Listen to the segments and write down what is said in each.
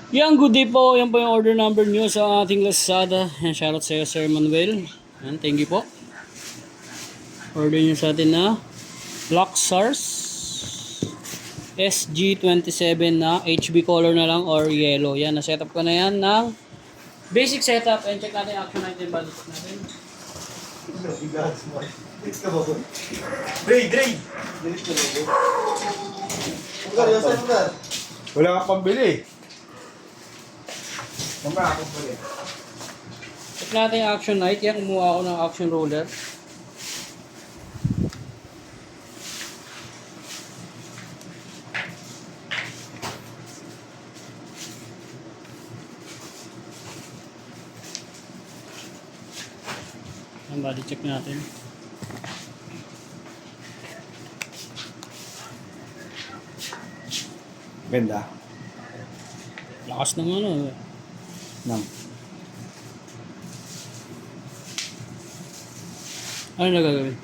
Yan, good day po. Yan po yung order number nyo sa ating Lazada. Yan, shoutout sa iyo, Sir Manuel. Yan, thank you po. Order nyo sa atin na Luxars SG27 na HB color na lang or yellow. Yan, na-setup ko na yan ng basic setup. And check natin yung action natin. Body check natin. Wala kang pambili. Mamaya akong pili. Check natin yung action light. Yan, kumuha ako ng action roller. Ang body check natin. Ganda. Lakas ng ano. Nang. Ano na gagawin?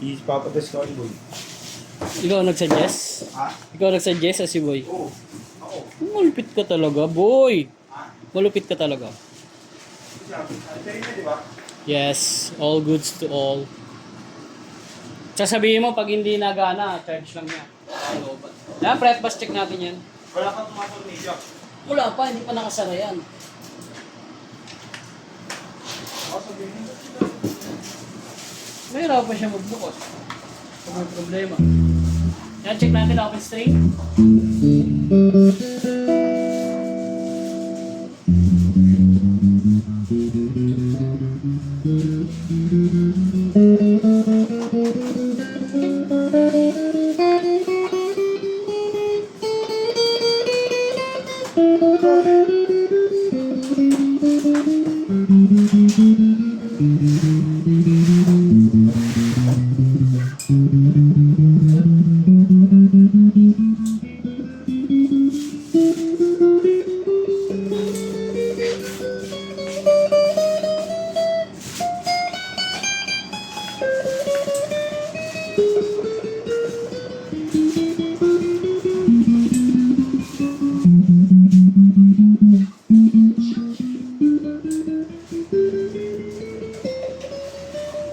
Ipapatas ko ang boy. Ikaw nagsuggest? Ha? Ikaw nagsuggest si boy? Oo. Ako. Malupit ka talaga, boy. Ha? Malupit ka talaga. Pwede na, di ba? Yes, all goods to all. Sasabihin mo pag hindi nagana, charge lang niya. Yan, prep bus check natin yan. Wala kang tumatornilyo. Wala pa, hindi pa nakasara yan. Ako sabihin mo. Mahirap pa siya magbukas. Kung may problema. Yan, check natin open string.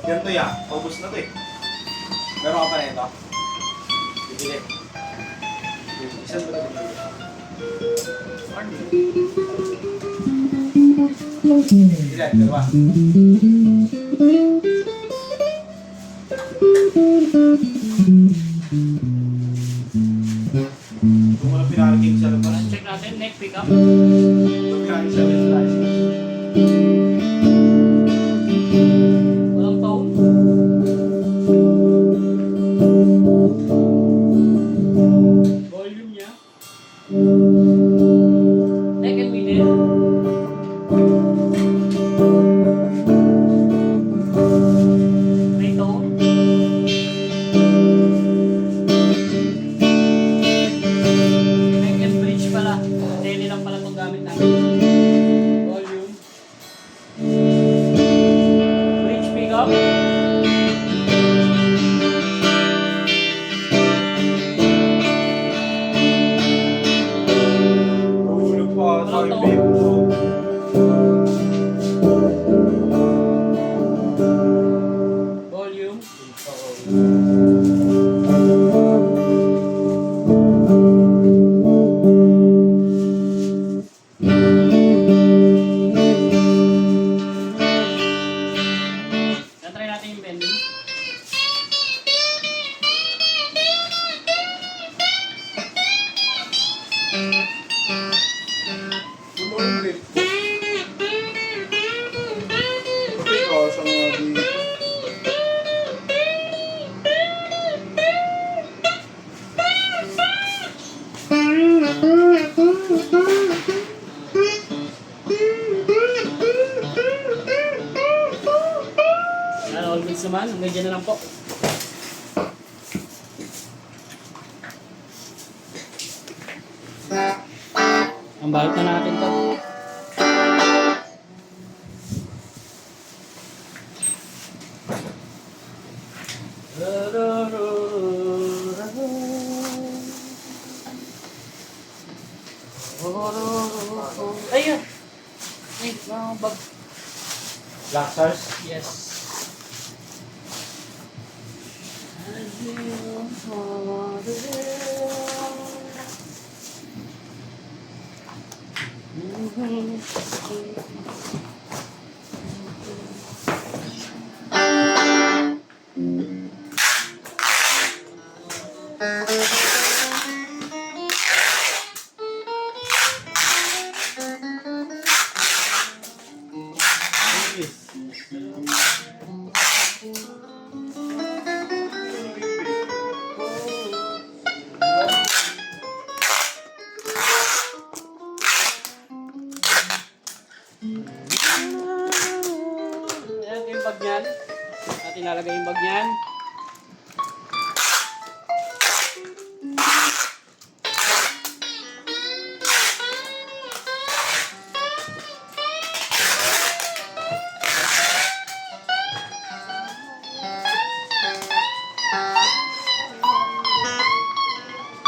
Ganito yan. Paubos na to eh. Meron ka pa na ito? Bibili. Isan ba ito bibili? Ilan? Dalawa? Kung wala pinarating sa labas. Check natin, neck pickup. Pagkain sa labas. Walang tone. Volume niya. Neck and middle. May tone. Neck and bridge pala. Daily lang pala itong gamit namin. Volume. Bridge pickup. Mahulog pa ako sa Walang tone. ibig mo. Volume. Try natin yung bending. Umulit. Okay ko sa mga dito. Yan, all goods naman. Hanggang dyan na lang po. Ang bahit na natin to. Ayun. Ay, mga bag. Laxers. Yes. Ayan yung bag niyan. At ilalagay yung bag niyan.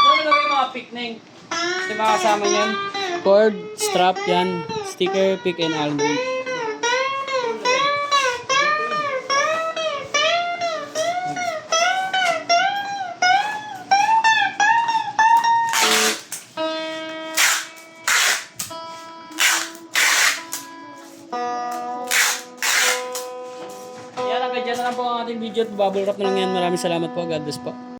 Saan ilagay yung mga picnic? Kasi makasama yan. Cord, strap yan, sticker, pick and Allen wrench. Yan, hanggang dyan na lang po ang ating video at bubble wrap na lang yan. Maraming salamat po. God bless po.